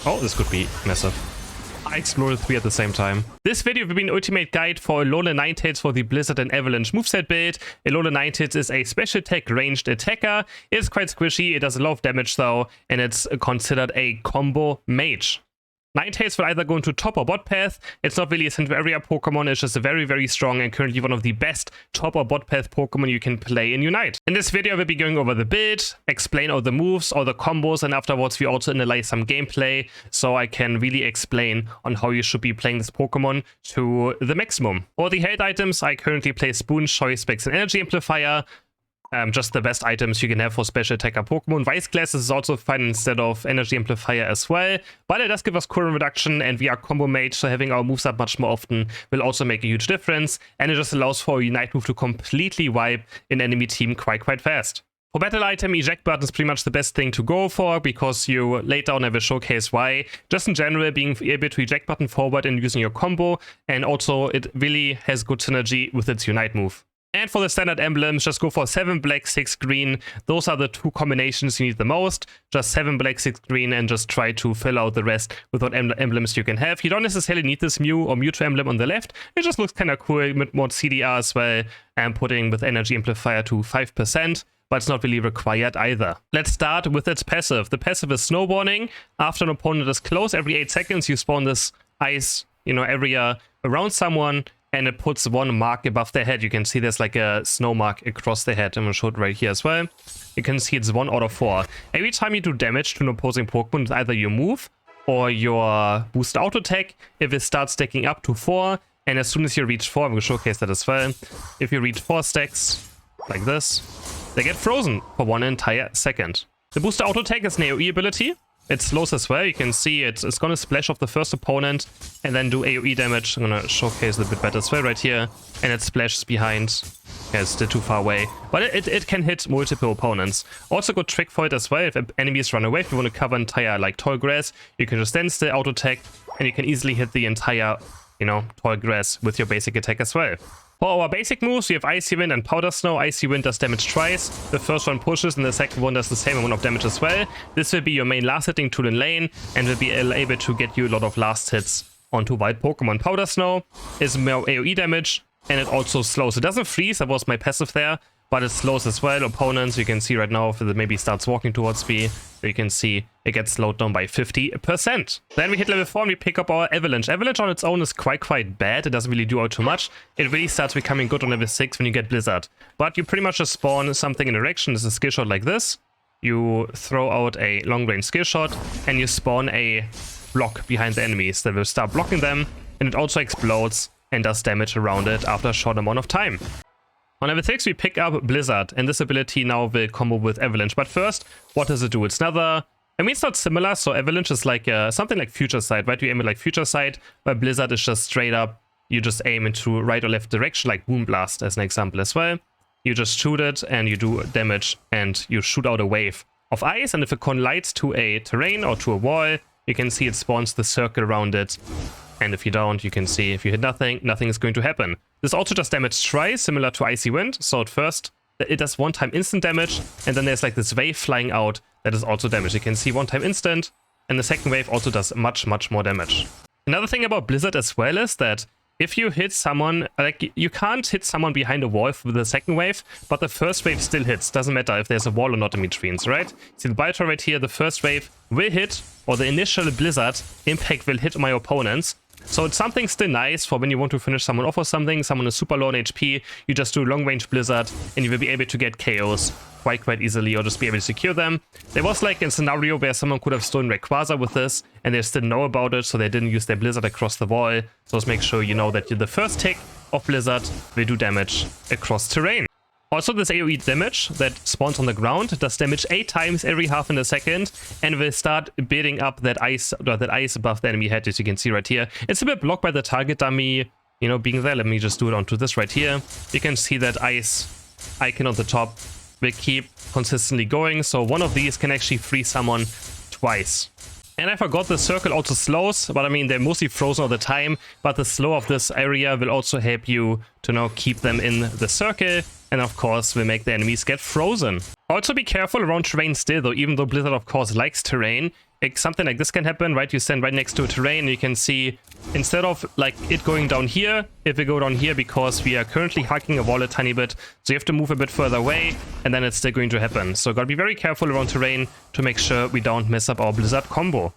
Oh, this could be massive. I exploded 3 at the same time. This video will be an ultimate guide for Alola Ninetales for the Blizzard and Avalanche moveset build. Alola Ninetales is a special attack ranged attacker. It's quite squishy, it does a lot of damage though, and it's considered a combo mage. Ninetales will either go into top or bot path. It's not really a central area Pokemon, it's just a very, very strong and currently one of the best top or bot path Pokemon you can play in Unite. In this video, we'll be going over the build, explain all the moves, all the combos, and afterwards we also analyze some gameplay, so I can really explain on how you should be playing this Pokemon to the maximum. For the held items, I currently play Spoon, Choice Specs, and Energy Amplifier. Just the best items you can have for special attacker Pokemon. Vice Glasses is also fine instead of Energy Amplifier as well, but it does give us cooldown reduction, and we are combo mage, so having our moves up much more often will also make a huge difference, and it just allows for a Unite move to completely wipe an enemy team quite fast. For battle item, eject button is pretty much the best thing to go for, because you later on I will showcase why. Just in general, being able to eject button forward and using your combo, and also it really has good synergy with its Unite move. And for the standard emblems, just go for 7 black, 6 green. Those are the 2 combinations you need the most. Just 7 black, 6 green, and just try to fill out the rest with what emblems you can have. You don't necessarily need this Mew or Mewtwo emblem on the left. It just looks kind of cool with more CDR as well, and putting with Energy Amplifier to 5%. But it's not really required either. Let's start with its passive. The passive is Snow Warning. After an opponent is close, every 8 seconds you spawn this ice, area around someone, and it puts 1 mark above their head. You can see there's like a snow mark across their head. I'm gonna show it right here as well. You can see it's 1 out of 4. Every time you do damage to an opposing Pokemon with either your move or your boost auto attack, if it starts stacking up to 4, and as soon as you reach 4, I'm gonna showcase that as well. If you reach 4 stacks, like this, they get frozen for 1 entire second. The booster auto attack is an AoE ability. It slows as well. You can see it's going to splash off the first opponent and then do AoE damage. I'm going to showcase it a bit better as well right here. And it splashes behind. Yeah, it's still too far away. But it can hit multiple opponents. Also good trick for it as well. If enemies run away, if you want to cover entire like tall grass, you can just stand still, auto attack, and you can easily hit the entire, tall grass with your basic attack as well. For our basic moves, we have Icy Wind and Powder Snow. Icy Wind does damage twice. The first one pushes and the second one does the same amount of damage as well. This will be your main last hitting tool in lane and will be able to get you a lot of last hits onto wild Pokemon. Powder Snow is more AoE damage and it also slows. It doesn't freeze, that was my passive there, but it slows as well. Opponents, you can see right now, if it maybe starts walking towards me, you can see it gets slowed down by 50%. Then we hit level 4 and we pick up our Avalanche. Avalanche on its own is quite bad. It doesn't really do out too much. It really starts becoming good on level 6 when you get Blizzard. But you pretty much just spawn something in direction. This is a skill shot like this. You throw out a long range skill shot and you spawn a block behind the enemies that will start blocking them, and it also explodes and does damage around it after a short amount of time. On level 6 we pick up Blizzard, and this ability now will combo with Avalanche. But first, what does it do? It's another... it's not similar, so Avalanche is like something like Future Sight, right? You aim at like Future Sight, but Blizzard is just straight up, you just aim into right or left direction, like Boom Blast as an example as well. You just shoot it, and you do damage, and you shoot out a wave of ice, and if it collides to a terrain or to a wall, you can see it spawns the circle around it. And if you don't, you can see if you hit nothing, nothing is going to happen. This also does damage twice, similar to Icy Wind. So at first, it does 1-time instant damage, and then there's like this wave flying out that is also damage. You can see 1-time instant, and the second wave also does much more damage. Another thing about Blizzard as well is that if you hit someone, like you can't hit someone behind a wall with the second wave, but the first wave still hits. Doesn't matter if there's a wall or not in between, right? See the Biter right here, the first wave will hit, or the initial Blizzard impact will hit my opponents. So it's something still nice for when you want to finish someone off or something. Someone is super low on HP, you just do long range Blizzard and you will be able to get KOs quite easily, or just be able to secure them. There was like a scenario where someone could have stolen Rayquaza with this and they still know about it, so they didn't use their Blizzard across the wall. So just make sure you know that the first tick of Blizzard will do damage across terrain. Also, this AoE damage that spawns on the ground does damage 8 times every half in a second, and will start building up that ice above the enemy head, as you can see right here. It's a bit blocked by the target dummy, being there. Let me just do it onto this right here. You can see that ice icon on the top will keep consistently going, so one of these can actually free someone twice. And I forgot the circle also slows, but they're mostly frozen all the time, but the slow of this area will also help you to now keep them in the circle, and of course will make the enemies get frozen. Also be careful around terrain still though, even though Blizzard of course likes terrain, something like this can happen, right? You stand right next to a terrain, and you can see instead of like it going down here, if we go down here, because we are currently hugging a wall a tiny bit, so you have to move a bit further away, and then it's still going to happen. So gotta be very careful around terrain to make sure we don't mess up our Blizzard combo.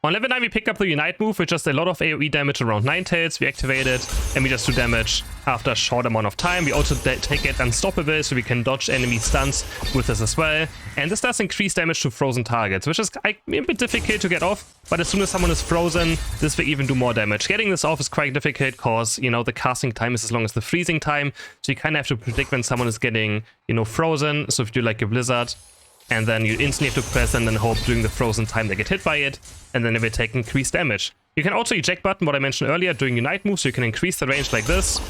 On level 9, we pick up the Unite move, which does a lot of AoE damage around Ninetales. We activate it, and we just do damage after a short amount of time. We also take it unstoppable, so we can dodge enemy stuns with this as well. And this does increase damage to frozen targets, which is a bit difficult to get off. But as soon as someone is frozen, this will even do more damage. Getting this off is quite difficult because, you know, the casting time is as long as the freezing time. So you kind of have to predict when someone is getting, you know, frozen. So if you do like a Blizzard, and then you instantly have to press and then hope during the frozen time they get hit by it, and then they will take increased damage. You can also eject button, what I mentioned earlier, during Unite move, so you can increase the range like this,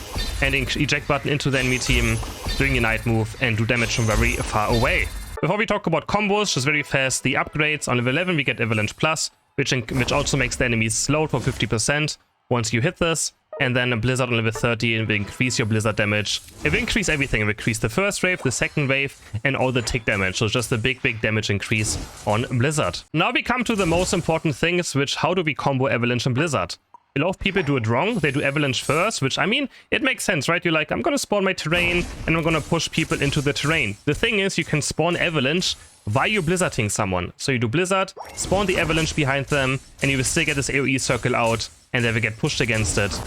and eject button into the enemy team during Unite move and do damage from very far away. Before we talk about combos, just very fast, the upgrades. On level 11 we get Avalanche Plus, which also makes the enemies slowed for 50% once you hit this. And then a Blizzard on level 30 will increase your Blizzard damage. It will increase everything. It will increase the first wave, the second wave, and all the tick damage. So just a big damage increase on Blizzard. Now we come to the most important things, which how do we combo Avalanche and Blizzard? A lot of people do it wrong. They do Avalanche first, which, I mean, it makes sense, right? You're like, I'm gonna spawn my terrain, and I'm gonna push people into the terrain. The thing is, you can spawn Avalanche while you're Blizzarding someone. So you do Blizzard, spawn the Avalanche behind them, and you will still get this AoE circle out, and they will get pushed against it,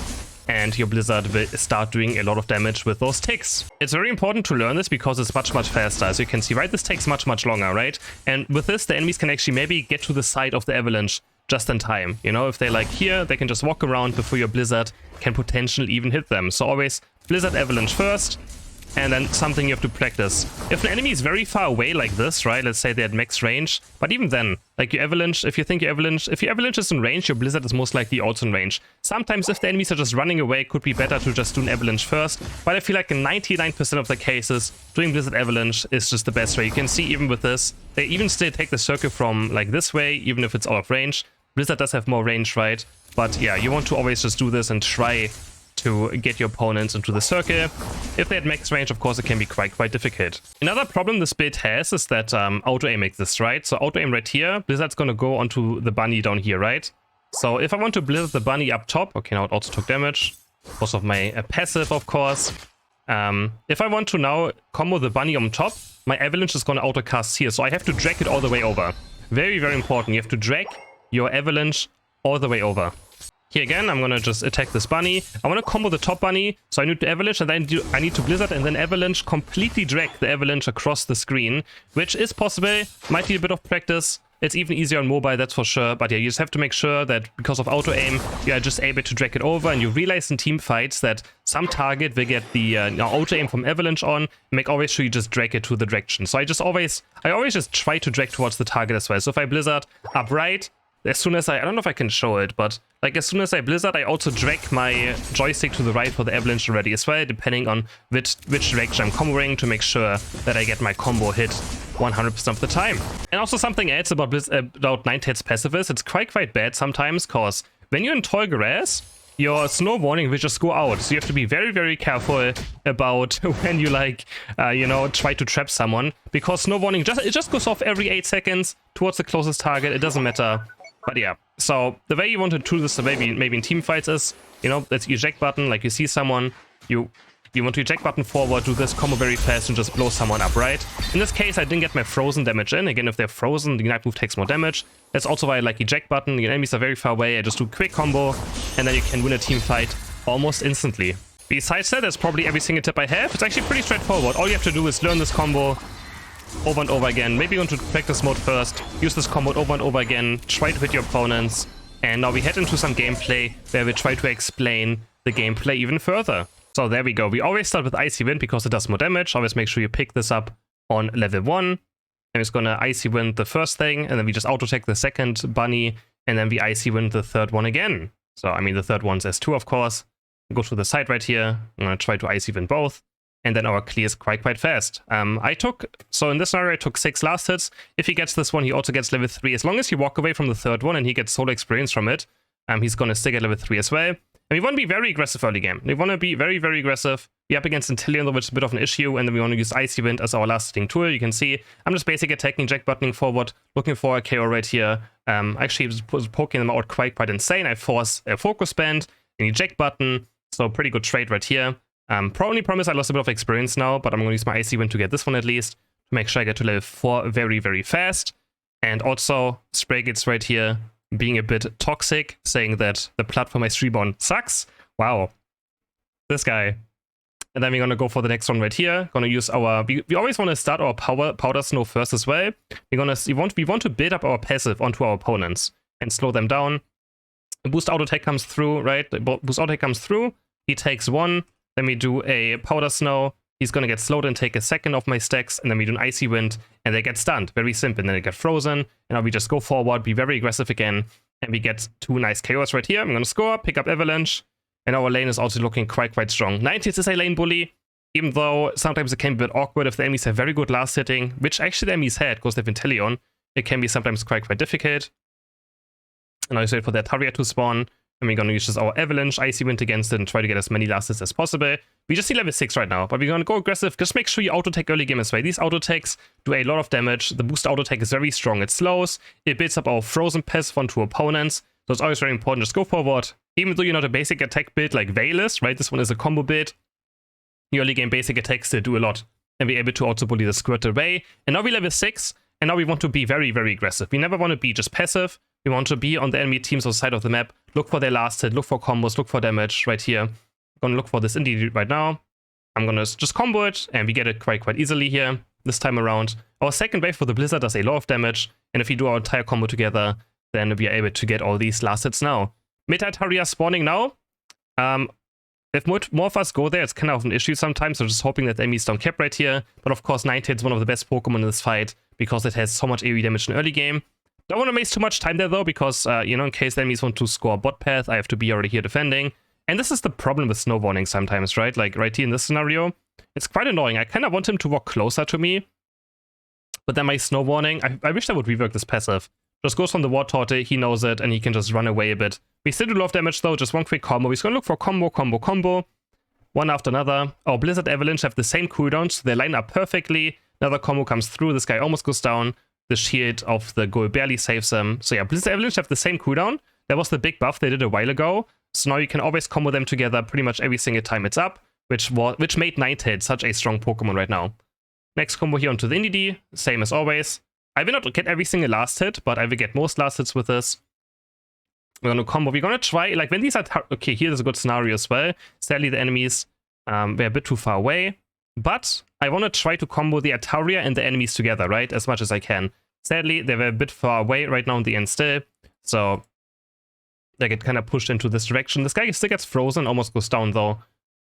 and your Blizzard will start doing a lot of damage with those ticks. It's very important to learn this because it's much faster. As you can see, right, this takes much longer, right? And with this, the enemies can actually maybe get to the side of the Avalanche just in time. You know, if they're like here, they can just walk around before your Blizzard can potentially even hit them. So always Blizzard Avalanche first, and then something you have to practice. If an enemy is very far away like this, right, let's say they're at max range, but even then, like your Avalanche, if your Avalanche is in range, your Blizzard is most likely also in range. Sometimes if the enemies are just running away, it could be better to just do an Avalanche first, but I feel like in 99% of the cases, doing Blizzard Avalanche is just the best way. You can see even with this, they even still take the circle from like this way, even if it's out of range. Blizzard does have more range, right? But yeah, you want to always just do this and try to get your opponents into the circle. If they're at max range, of course, it can be quite difficult. Another problem this build has is that auto-aim exists, right? So auto-aim right here, Blizzard's gonna go onto the bunny down here, right? So if I want to Blizzard the bunny up top, okay, now it also took damage because of my passive, of course. If I want to now combo the bunny on top, my Avalanche is gonna auto-cast here, so I have to drag it all the way over. Very important. You have to drag your Avalanche all the way over. Here again, I'm gonna just attack this bunny. I wanna combo the top bunny, so I need to Avalanche, and then I need to Blizzard, and then Avalanche, completely drag the Avalanche across the screen, which is possible, might need a bit of practice. It's even easier on mobile, that's for sure, but yeah, you just have to make sure that because of auto-aim, you are just able to drag it over, and you realize in team fights that some target will get the auto-aim from Avalanche on, make always sure you just drag it to the direction. So I always just try to drag towards the target as well. So if I Blizzard upright, as soon as I don't know if I can show it, but like as soon as I Blizzard, I also drag my joystick to the right for the Avalanche already as well, depending on which direction I'm comboing to make sure that I get my combo hit 100% of the time. And also something else about Ninetales passive is it's quite bad sometimes, because when you're in tall grass, your snow warning will just go out. So you have to be very careful about when you like, try to trap someone, because snow warning just goes off every 8 seconds towards the closest target. It doesn't matter. But yeah, so the way you want to do this maybe in team fights is, that's eject button, like you see someone, you want to eject button forward, do this combo very fast and just blow someone up, right? In this case, I didn't get my frozen damage in. Again, if they're frozen, the Unite move takes more damage. That's also why I like eject button. The enemies are very far away. I just do quick combo, and then you can win a team fight almost instantly. Besides that, that's probably every single tip I have. It's actually pretty straightforward. All you have to do is learn this combo over and over again. Maybe you want to practice mode first, use this combo over and over again, try to hit your opponents, and now we head into some gameplay where we try to explain the gameplay even further. So there we go. We always start with Icy Wind because it does more damage. Always make sure you pick this up on level 1. And it's gonna Icy Wind the first thing, and then we just auto-attack the second bunny, and then we Icy Wind the third one again. So, I mean, the third one's S2, of course. Go to the side right here. I'm gonna try to Icy Wind both. And then our clear is quite fast. So in this scenario, I took 6 last hits. If he gets this one, he also gets level 3. As long as you walk away from the third one and he gets solo experience from it, he's gonna still get level 3 as well. And we want to be very aggressive early game. We want to be very aggressive. We're up against Intillion, which is a bit of an issue, and then we want to use Icy Wind as our last hitting tool. You can see I'm just basically attacking, jack buttoning forward, looking for a KO right here, Actually, was poking them out quite insane. I force a focus band, an eject button, so pretty good trade right here. Probably promise I lost a bit of experience now, but I'm going to use my icy wind to get this one at least, to make sure I get to level 4 very fast. And also, Spray Gates right here being a bit toxic, saying that the platform ice reborn sucks. Wow. This guy. And then we're going to go for the next one right here. Going to use our... We always want to start our powder snow first as well. We want to build up our passive onto our opponents and slow them down. A boost auto attack comes through, right? The boost auto attack comes through. He takes 1. Then we do a powder snow. He's going to get slowed and take a second of my stacks. And then we do an icy wind. And they get stunned. Very simple. And then they get frozen. And now we just go forward, be very aggressive again. And we get 2 nice KOs right here. I'm going to score, pick up Avalanche. And our lane is also looking quite strong. 90s is a lane bully. Even though sometimes it can be a bit awkward if the enemies have very good last hitting. Which actually the enemies had, because they have Inteleon. It can be sometimes quite difficult. And I just wait for the Ataria to spawn. And we're going to use just our Avalanche, Icy Wind against it and try to get as many last hits as possible. We just need level 6 right now, but we're going to go aggressive. Just make sure you auto-attack early game as well. These auto-attacks do a lot of damage. The boost auto-attack is very strong. It slows. It builds up our frozen passive onto opponents. So it's always very important. Just go forward. Even though you're not a basic attack build like Veil is, right? This one is a combo build. The early game basic attacks still do a lot. And we're able to also bully the squirt away. And now we level 6. And now we want to be very aggressive. We never want to be just passive. We want to be on the enemy team's side of the map. Look for their last hit, look for combos, look for damage right here. I'm going to look for this indie right now. I'm going to just combo it, and we get it quite easily here this time around. Our second wave for the Blizzard does a lot of damage, and if we do our entire combo together, then we are able to get all these last hits now. Meta-Ataria spawning now. If more of us go there, it's kind of an issue sometimes, so just hoping that the enemies don't cap right here. But of course, NINETALES is one of the best Pokemon in this fight, because it has so much AoE damage in early game. Don't want to waste too much time there though, because, in case the enemies want to score bot path, I have to be already here defending. And this is the problem with snow warning sometimes, right? Like right here in this scenario, it's quite annoying. I kind of want him to walk closer to me, but then my snow warning, I wish I would rework this passive. Just goes from the War Torte, he knows it, and he can just run away a bit. We still do a lot of damage though, just one quick combo. He's going to look for combo, one after another. Our Blizzard Avalanche have the same cooldowns, so they line up perfectly. Another combo comes through, this guy almost goes down. The shield of the goal barely saves them. So yeah, Blizzard Avalanche have the same cooldown. That was the big buff they did a while ago. So now you can always combo them together pretty much every single time it's up, which made NINETALES such a strong Pokemon right now. Next combo here onto the Indeedee, same as always. I will not get every single last hit, but I will get most last hits with this. We're going to combo. We're going to try, like when these are... Okay, here's a good scenario as well. Sadly, the enemies were a bit too far away. But I want to try to combo the Ataria and the enemies together, right? As much as I can. Sadly, they were a bit far away right now in the end still. So they get kind of pushed into this direction. This guy still gets frozen, almost goes down though.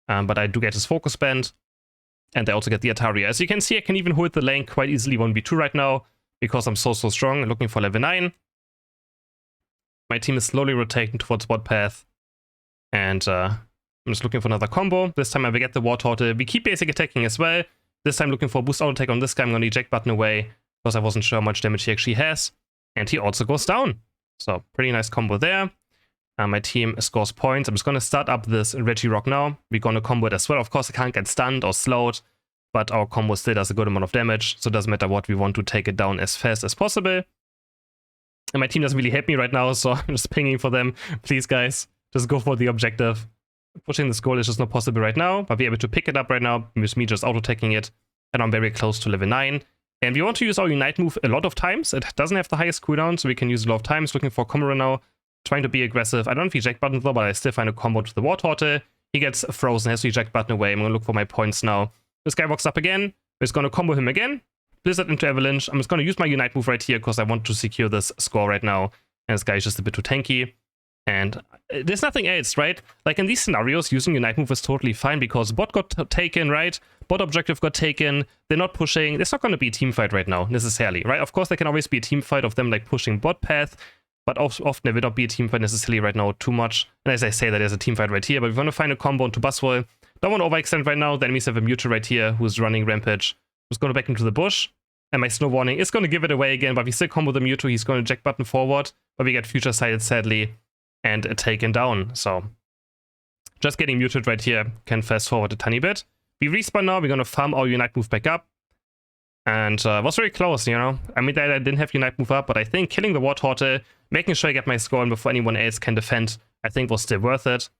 But I do get his focus band. And I also get the Ataria. As you can see, I can even hold the lane quite easily 1v2 right now. Because I'm so strong and looking for level 9. My team is slowly rotating towards bot path. And I'm just looking for another combo. This time I will get the War Torte. We keep basic attacking as well. This time looking for a boost auto attack on this guy. I'm going to eject button away, because I wasn't sure how much damage he actually has. And he also goes down. So pretty nice combo there. My team scores points. I'm just going to start up this Regirock now. We're going to combo it as well. Of course, I can't get stunned or slowed, but our combo still does a good amount of damage. So it doesn't matter what, we want to take it down as fast as possible. And my team doesn't really help me right now, so I'm just pinging for them. Please, guys, just go for the objective. Pushing this goal is just not possible right now, but we're able to pick it up right now with me just auto-taking it. And I'm very close to level 9. And we want to use our Unite move a lot of times. It doesn't have the highest cooldown, so we can use it a lot of times. Looking for a combo right now, trying to be aggressive. I don't have eject button though, but I still find a combo to the War Torte. He gets frozen, has to eject button away. I'm going to look for my points now. This guy walks up again. We're just going to combo him again. Blizzard into Avalanche. I'm just going to use my Unite move right here because I want to secure this score right now. And this guy is just a bit too tanky. And there's nothing else, right? Like in these scenarios, using Unite move is totally fine because bot got taken, right? Bot objective got taken. They're not pushing. There's not going to be a team fight right now, necessarily, right? Of course, there can always be a team fight of them like pushing bot path, but often there will not be a team fight necessarily right now too much. And as I say, that there's a team fight right here, but we want to find a combo into Buzzwole. Don't want to overextend right now. The enemies have a Mewtwo right here who's running Rampage. Who's going back into the bush. And my Snow Warning is going to give it away again, but we still combo the Mewtwo. He's going to eject button forward, but we get future sighted sadly and taken down. So just getting muted right here can fast forward a tiny bit. We respawn now. We're going to farm our Unite move back up. And was very close, you know. I mean, I didn't have Unite move up, but I think killing the War Turtle, making sure I get my score in before anyone else can defend, I think was still worth it.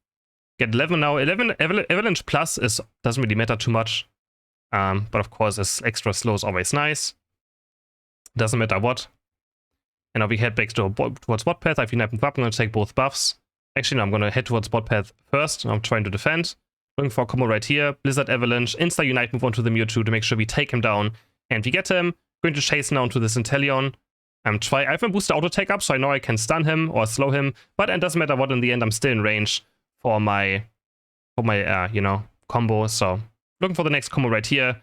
Get 11 now. 11 Avalanche Plus doesn't really matter too much. But of course, this extra slow is always nice. Doesn't matter what. And now we head back towards bot path. I have Unite move up. I'm going to take both buffs. Actually, no, I'm going to head towards bot path first. I'm trying to defend. Looking for a combo right here. Blizzard Avalanche. Insta Unite move onto the Mewtwo to make sure we take him down. And we get him. Going to chase now into this Inteleon. I have a boosted auto take up, so I know I can stun him or slow him. But it doesn't matter what in the end. I'm still in range for my you know, combo. So looking for the next combo right here.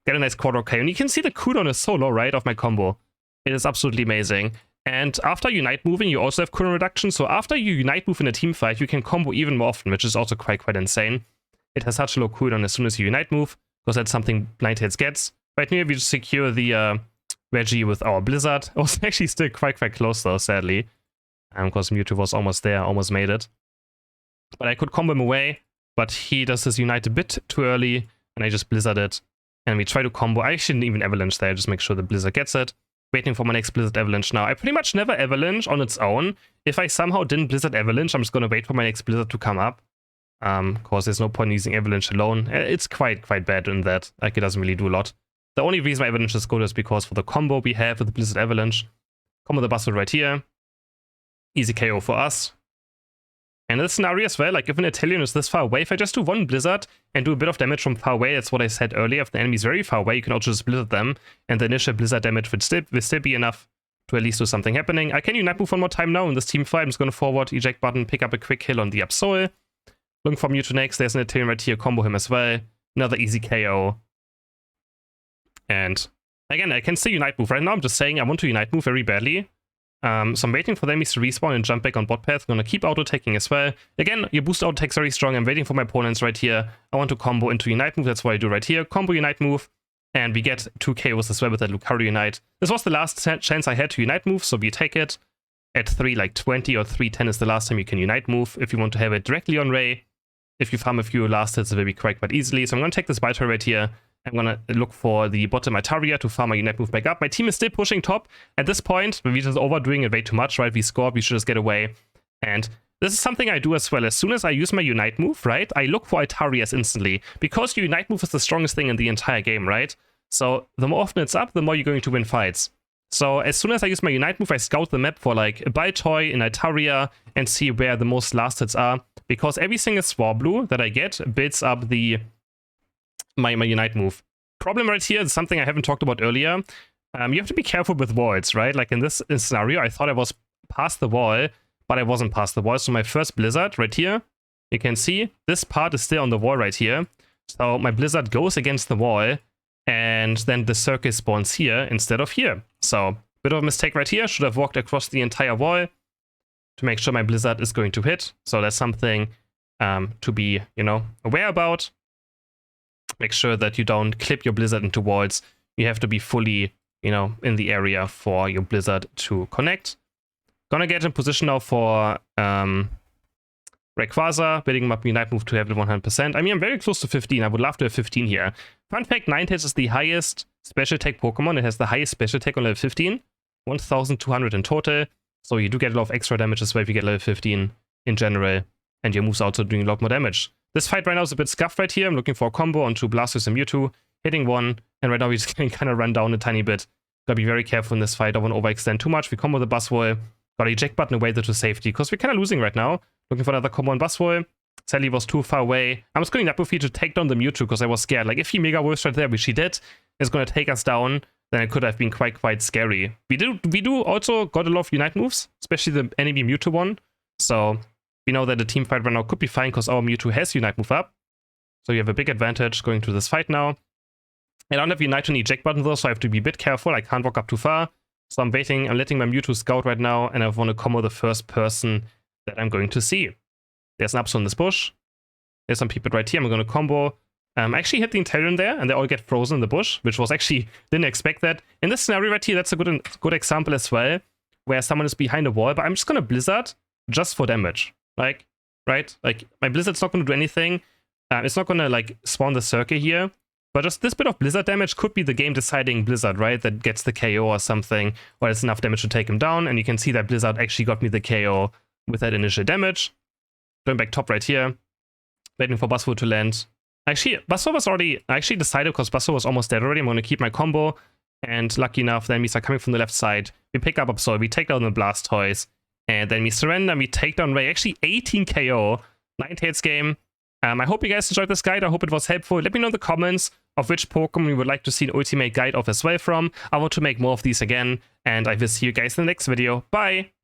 Get a nice quarter K. And you can see the cooldown is so low, right, of my combo. It is absolutely amazing. And after Unite moving, you also have cooldown reduction. So after you Unite move in a team fight, you can combo even more often, which is also quite insane. It has such a low cooldown as soon as you Unite move, because that's something NINETALES gets. Right now, we just secure the Reggie with our Blizzard. It was actually still quite close though, sadly. Because Mewtwo was almost there, almost made it. But I could combo him away, but he does his Unite a bit too early, and I just Blizzard it. And we try to combo. I shouldn't even Avalanche there, just make sure the Blizzard gets it. Waiting for my next Blizzard Avalanche now. I pretty much never Avalanche on its own. If I somehow didn't Blizzard Avalanche, I'm just going to wait for my next Blizzard to come up. Because there's no point in using Avalanche alone. It's quite bad in that. Like, it doesn't really do a lot. The only reason my Avalanche is good is because for the combo we have with the Blizzard Avalanche. Combo the Buzzword right here. Easy KO for us. And in this scenario as well, like if an Inteleon is this far away, if I just do one Blizzard and do a bit of damage from far away, that's what I said earlier. If the enemy is very far away, you can also just Blizzard them, and the initial Blizzard damage will still be enough to at least do something happening. I can Unite move one more time now in this team fight. I'm just going to forward, eject button, pick up a quick kill on the Absol. Looking for Mewtwo next. There's an Inteleon right here, combo him as well. Another easy KO. And again, I can still Unite move. Right now I'm just saying I want to Unite move very badly. So I'm waiting for them to respawn and jump back on bot path. I'm gonna keep auto-taking as well. Again, your boost auto-take's very strong. I'm waiting for my opponents right here. I want to combo into Unite move. That's what I do right here. Combo Unite move. And we get 2 KOs as well with that Lucario Unite. This was the last chance I had to Unite move, so we take it. At 3:20 or 3:10 is the last time you can Unite move. If you want to have it directly on Ray. If you farm a few last hits, it will be quite easily. So I'm gonna take this Biter right here. I'm gonna look for the bottom Itaria to farm my Unite move back up. My team is still pushing top. At this point, we're just overdoing it way too much, right? We scored, we should just get away. And this is something I do as well. As soon as I use my Unite move, right, I look for Itarias instantly. Because your Unite move is the strongest thing in the entire game, right? So the more often it's up, the more you're going to win fights. So as soon as I use my Unite move, I scout the map for like a Baltoy, an Itaria, and see where the most last hits are. Because every single Swablu that I get builds up my Unite move. Problem right here is something I haven't talked about earlier. You have to be careful with walls, right? Like in this scenario, I thought I was past the wall, but I wasn't past the wall. So my first Blizzard right here, you can see this part is still on the wall right here. So my Blizzard goes against the wall, and then the circle spawns here instead of here. So bit of a mistake right here. Should have walked across the entire wall to make sure my Blizzard is going to hit. So that's something to be, you know, aware about. Make sure that you don't clip your Blizzard into walls. You have to be fully, you know, in the area for your Blizzard to connect. Gonna get in position now for Rayquaza, building him up Unite move to level 100%. I mean, I'm very close to 15. I would love to have 15 here. Fun fact, NINETALES is the highest special attack Pokemon. It has the highest special attack on level 15. 1,200 in total. So you do get a lot of extra damage as well if you get level 15 in general. And your moves are also doing a lot more damage. This fight right now is a bit scuffed right here. I'm looking for a combo onto Blastoise and Mewtwo. Hitting one. And right now we're just getting kind of run down a tiny bit. Gotta be very careful in this fight. Don't want to overextend too much. We combo the Buzzwole. Got eject button away to safety. Because we're kind of losing right now. Looking for another combo on Buzzwole. Sadly was too far away. I'm just going up with you to take down the Mewtwo because I was scared. Like if he Mega Wolves right there, which he did, is going to take us down, then it could have been quite scary. We do also got a lot of Unite moves, especially the enemy Mewtwo one. So we know that the team fight right now could be fine because our Mewtwo has Unite move up. So you have a big advantage going to this fight now. I don't have Unite on the eject button though, so I have to be a bit careful. I can't walk up too far. So I'm waiting, I'm letting my Mewtwo scout right now, and I want to combo the first person that I'm going to see. There's an Absol in this bush. There's some people right here. I'm going to combo. I actually hit the Inteleon there, and they all get frozen in the bush, which was actually, didn't expect that. In this scenario right here, that's a good example as well, where someone is behind a wall, but I'm just going to Blizzard just for damage. Like, right? Like, my Blizzard's not going to do anything. It's not going to, like, spawn the circle here, But just this bit of Blizzard damage could be the game deciding Blizzard, right? That gets the KO or something, or it's enough damage to take him down. And you can see that Blizzard actually got me the KO with that initial damage. Going back top right here, waiting for Buzzword to land. Actually, Buzzword was already actually decided because Buzzword was almost dead already. I'm going to keep my combo. And lucky enough, the enemies are coming from the left side. We pick up Absol, we take down the Blastoise. And then we surrender and we take down Ray. Actually, 18 KO. Ninetales game. I hope you guys enjoyed this guide. I hope it was helpful. Let me know in the comments of which Pokemon you would like to see an ultimate guide of as well from. I want to make more of these again. And I will see you guys in the next video. Bye!